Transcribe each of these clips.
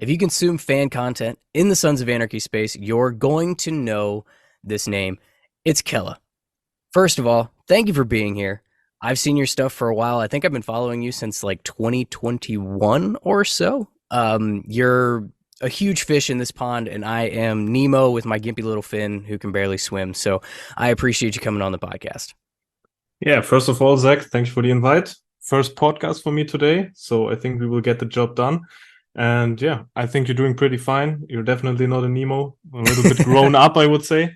if you consume fan content in the Sons of Anarchy space, you're going to know this name. It's Kella. First of all, thank you for being here. I've seen your stuff for a while. I think I've been following you since like 2021 or so. You're a huge fish in this pond, and I am Nemo with my gimpy little fin who can barely swim. So I appreciate you coming on the podcast. Yeah, first of all, Zach, thanks for the invite. First podcast for me today, so I think we will get the job done. And yeah, I think you're doing pretty fine. You're definitely not a Nemo, a little bit grown up, I would say.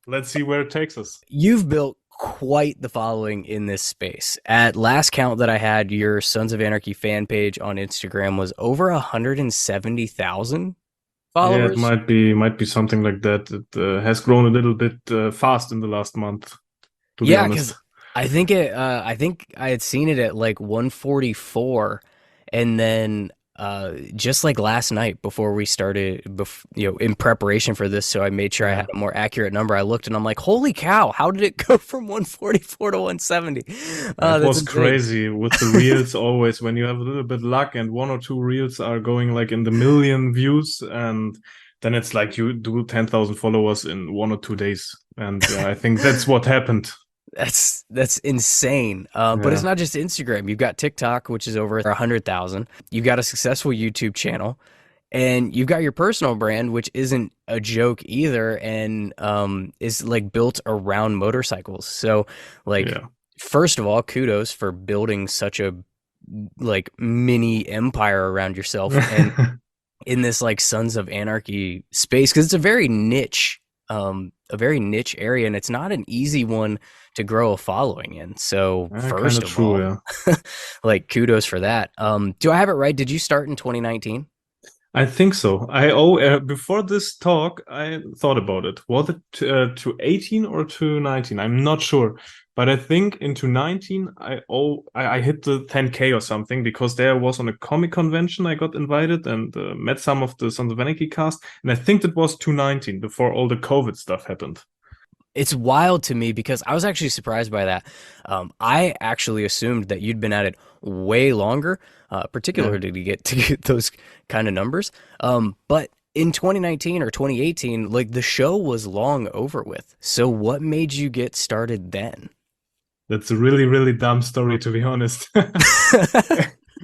Let's see where it takes us. You've built quite the following in this space. At last count that I had, your Sons of Anarchy fan page on Instagram was over 170,000 followers. Yeah, it might be something like that. It has grown a little bit fast in the last month. To be honest. Because I think I had seen it at like 144, and then just like last night before we started, in preparation for this, so I made sure I had a more accurate number. I looked and I'm like, holy cow, how did it go from 144 to 170? It was crazy with the reels. Always when you have a little bit luck and one or two reels are going like in the million views, and then it's like you do 10,000 followers in 1 or 2 days. And I think that's what happened. That's insane. But it's not just Instagram. You've got TikTok, which is over 100,000. You've got a successful YouTube channel, and you've got your personal brand, which isn't a joke either, and is like built around motorcycles. So first of all, kudos for building such a like mini empire around yourself and in this like Sons of Anarchy space, because it's a very niche area, and it's not an easy one to grow a following in. So first of all, like kudos for that. Do I have it right? Did you start in 2019? I think so. Before this talk, I thought about it. Was it to 18 or to 19? I'm not sure. But I think into 19, I hit the 10K or something, because there was on a comic convention I got invited and met some of the Sons of Anarchy cast. And I think that was 2019, before all the COVID stuff happened. It's wild to me because I was actually surprised by that. I actually assumed that you'd been at it way longer, particularly to get those kind of numbers. But in 2019 or 2018, like the show was long over with. So what made you get started then? That's a really, really dumb story, to be honest.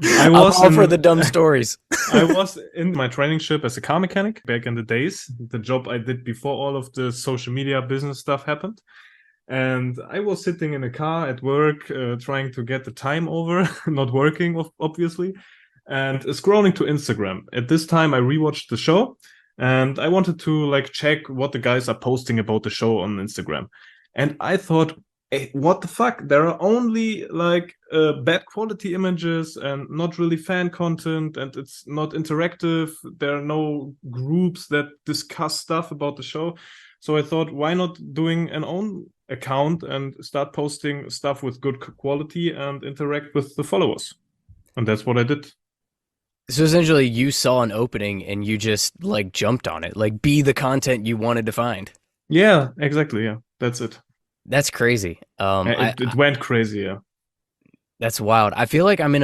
I'm all for the dumb stories. I was in my traineeship as a car mechanic back in the days, the job I did before all of the social media business stuff happened. And I was sitting in a car at work, trying to get the time over, not working, obviously, and scrolling to Instagram. At this time, I rewatched the show, and I wanted to like check what the guys are posting about the show on Instagram. And I thought, hey, what the fuck? There are only like bad quality images and not really fan content, and it's not interactive. There are no groups that discuss stuff about the show. So I thought, why not doing an own account and start posting stuff with good quality and interact with the followers? And that's what I did. So essentially you saw an opening and you just like jumped on it, like be the content you wanted to find. Yeah, exactly. Yeah, that's it. That's crazy. It went crazy, yeah. That's wild. I feel like I'm not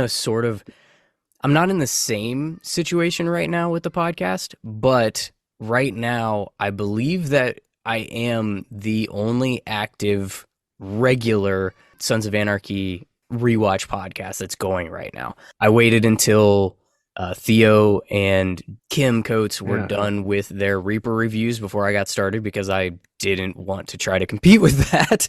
in the same situation right now with the podcast, but right now I believe that I am the only active, regular Sons of Anarchy rewatch podcast that's going right now. I waited until Theo and Kim Coates were done with their Reaper reviews before I got started, because I didn't want to try to compete with that.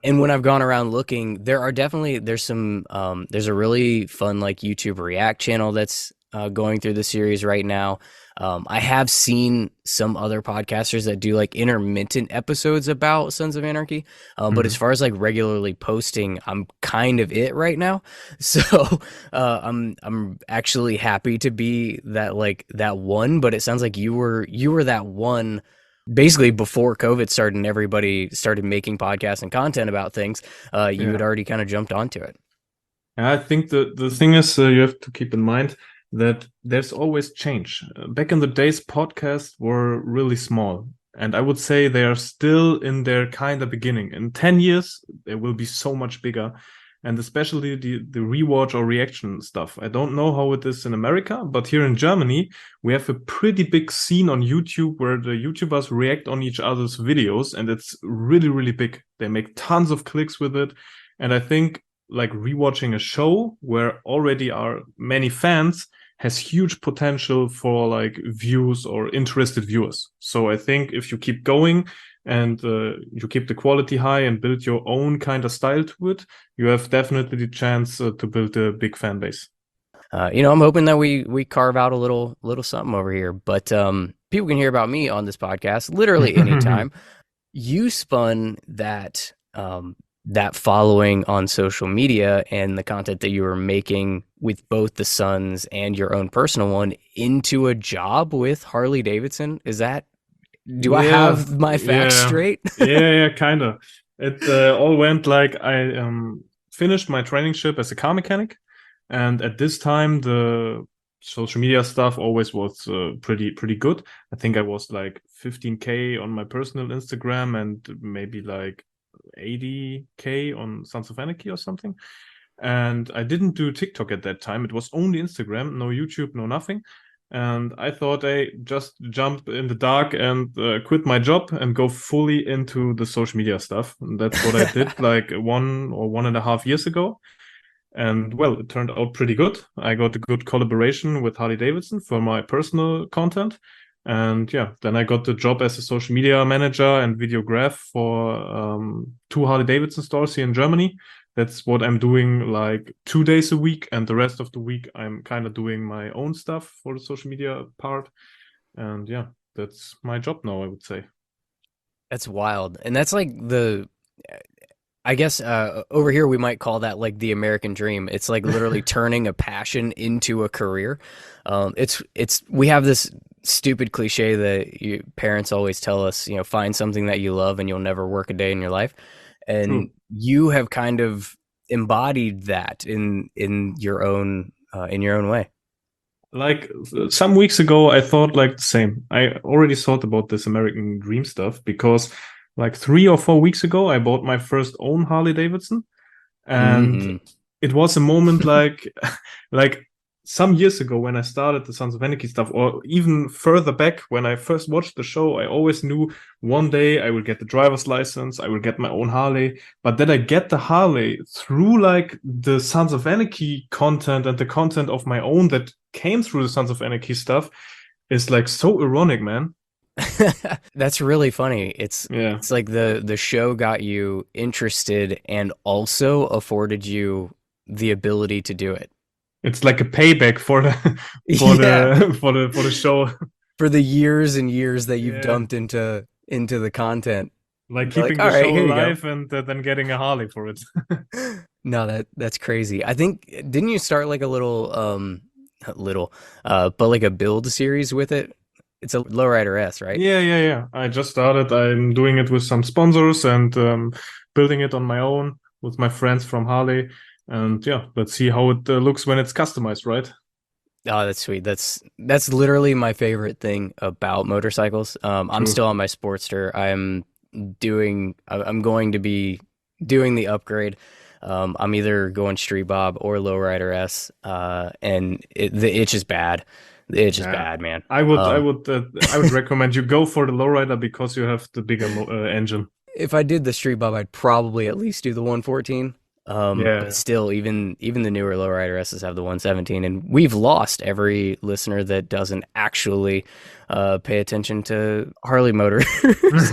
And when I've gone around looking, there's a really fun like YouTube React channel that's going through the series right now. I have seen some other podcasters that do like intermittent episodes about Sons of Anarchy, but as far as like regularly posting, I'm kind of it right now. So I'm actually happy to be that one. But it sounds like you were that one basically before COVID started and everybody started making podcasts and content about things. You had already kind of jumped onto it. I think the thing is, you have to keep in mind that there's always change. Back in the days, podcasts were really small. And I would say they are still in their kind of beginning. In 10 years, they will be so much bigger. and especially the rewatch or reaction stuff. I don't know how it is in America, but here in Germany, we have a pretty big scene on YouTube where the YouTubers react on each other's videos, and it's really, really big. They make tons of clicks with it. And I think like rewatching a show where already are many fans has huge potential for like views or interested viewers. So I think if you keep going and you keep the quality high and build your own kind of style to it, you have definitely the chance to build a big fan base. I'm hoping that we carve out a little something over here, but people can hear about me on this podcast literally anytime. You spun that that following on social media and the content that you were making with both the Sons and your own personal one into a job with Harley Davidson. Do I have my facts straight? yeah, kind of. It all went like I finished my traineeship as a car mechanic, and at this time the social media stuff always was pretty good. I think I was like 15K on my personal Instagram and maybe like 80K on Sons of Anarchy or something. And I didn't do TikTok at that time. It was only Instagram, no YouTube, no nothing. And I thought, hey, just jump in the dark and quit my job and go fully into the social media stuff. And that's what I did like 1.5 years ago. And well, it turned out pretty good. I got a good collaboration with Harley Davidson for my personal content. And yeah, then I got the job as a social media manager and videograph for 2 Harley Davidson stores here in Germany. That's what I'm doing like 2 days a week. And the rest of the week, I'm kind of doing my own stuff for the social media part. And yeah, that's my job now, I would say. That's wild. And that's like I guess over here we might call that like the American dream. It's like literally turning a passion into a career. We have this stupid cliche that parents always tell us, find something that you love and you'll never work a day in your life. And True. You have kind of embodied that in your own way. Like some weeks ago, I thought like the same. I already thought about this American dream stuff because like 3 or 4 weeks ago, I bought my first own Harley Davidson. And it was a moment like some years ago when I started the Sons of Anarchy stuff, or even further back when I first watched the show, I always knew one day I will get the driver's license, I will get my own Harley. But that I get the Harley through like the Sons of Anarchy content and the content of my own that came through the Sons of Anarchy stuff is like so ironic, man. That's really funny. It's like the show got you interested and also afforded you the ability to do it. It's like a payback for the for the show, for the years and years that you've dumped into the content. Like keeping the show alive and then getting a Harley for it. No, that's crazy. I think didn't you start like a but like a build series with it? It's a Lowrider S, right? Yeah. I just started. I'm doing it with some sponsors and building it on my own with my friends from Harley. And yeah, let's see how it looks when it's customized, right? Oh, that's sweet. That's literally my favorite thing about motorcycles. I'm still on my Sportster. I'm going to be doing the upgrade. I'm either going Street Bob or Lowrider S, and the itch is bad. The itch is bad, man. I would recommend you go for the Lowrider because you have the bigger engine. If I did the Street Bob, I'd probably at least do the 114. But still, even the newer Lowrider S's have the 117, and we've lost every listener that doesn't actually pay attention to Harley Motors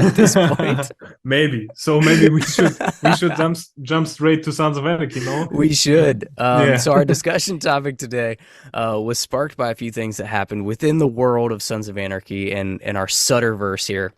at this point. Maybe we should jump straight to Sons of Anarchy, no? We should. So our discussion topic today was sparked by a few things that happened within the world of Sons of Anarchy and our Sutterverse here.